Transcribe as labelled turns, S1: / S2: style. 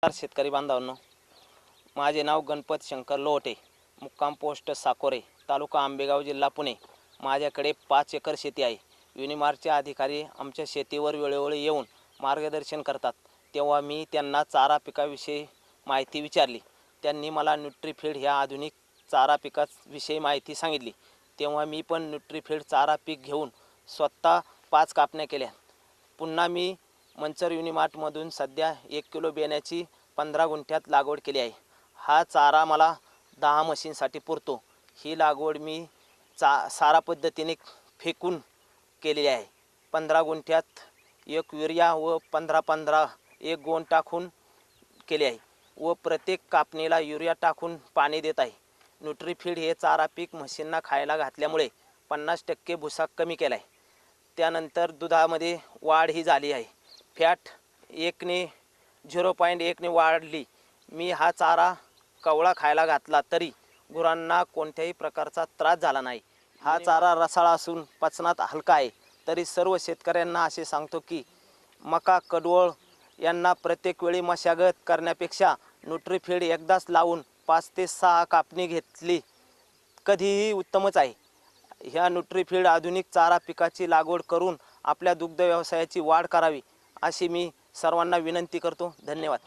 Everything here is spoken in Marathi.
S1: शेतकरी बांधवांनो, माझे नाव गणपत शंकर लोटे, मुक्काम पोस्ट साकोरे, तालुका आंबेगाव, जिल्हा पुणे। माझ्याकडे 5 एकर शेती आहे। युनिमार्टचे अधिकारी आमच्या शेतीवर वेळोवेळी येऊन मार्गदर्शन करतात, तेव्हा मी त्यांना चारा पिकाविषयी माहिती विचारली। त्यांनी मला न्यूट्रीफीड ह्या आधुनिक चारा पिकाविषयी माहिती सांगितली। तेव्हा मी पण न्यूट्रीफीड चारा पीक घेऊन स्वतः 5 कापण्या केल्या। पुन्हा मी मंचर युनिमार्टमधून सध्या 1 किलो बियाण्याची 15 गुंठ्यात लागवड केली आहे। हा चारा मला 10 म्हशींसाठी पुरतो। ही लागवड मी सारा पद्धतीने फेकून केलेली आहे। 15 गुंठ्यात 1 युरिया व 15-15 एक गोण टाकून केले आहे व प्रत्येक कापणीला युरिया टाकून पाणी देत आहे। न्यूट्रीफीड हे चारा पीक म्हशींना खायला घातल्यामुळे 50% भुसा कमी केला आहे। त्यानंतर दुधामध्ये वाढ ही झाली आहे। फॅट 0.1 ने वाढली। मी हा चारा कवळा खायला घातला तरी गुरांना कोणत्याही प्रकारचा त्रास झाला नाही। हा चारा रसाळा असून पचनात हलका आहे। तरी सर्व शेतकऱ्यांना असे सांगतो की मका, कडवळ यांना प्रत्येक वेळी मशागत करण्यापेक्षा न्यूट्रीफीड एकदाच लावून 5 ते 6 कापणी घेतली कधीही उत्तमच आहे। ह्या न्यूट्रीफीड आधुनिक चारा पिकाची लागवड करून आपल्या दुग्ध व्यवसायाची वाढ करावी अशी मी सर्वांना विनंती करतो। धन्यवाद।